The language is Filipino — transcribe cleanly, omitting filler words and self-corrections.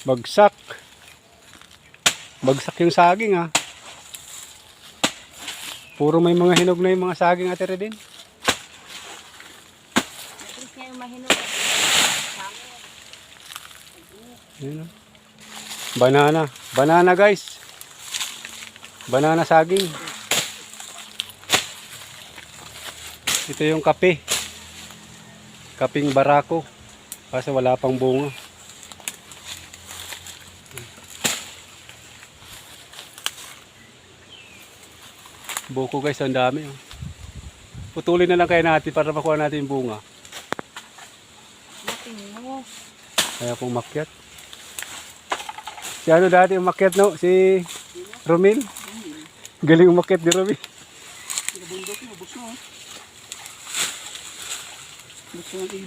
Bagsak. Bagsak yung saging ah. Puro may mga hinog na yung mga saging Ate Redin. At least ngayon mahinog. Yun, oh. Banana. Banana guys. Banana saging. Ito yung kape. Kaping barako. Kasi wala pang bunga. Buko guys, ang dami. Oh. Putulin na lang kaya natin para makuha natin yung bunga. Mating mo. Kaya pong makyat. Si ano dati umakyat no? Si Romil. Galing umakyat ni Romil. Bundok na, bus na. Bus na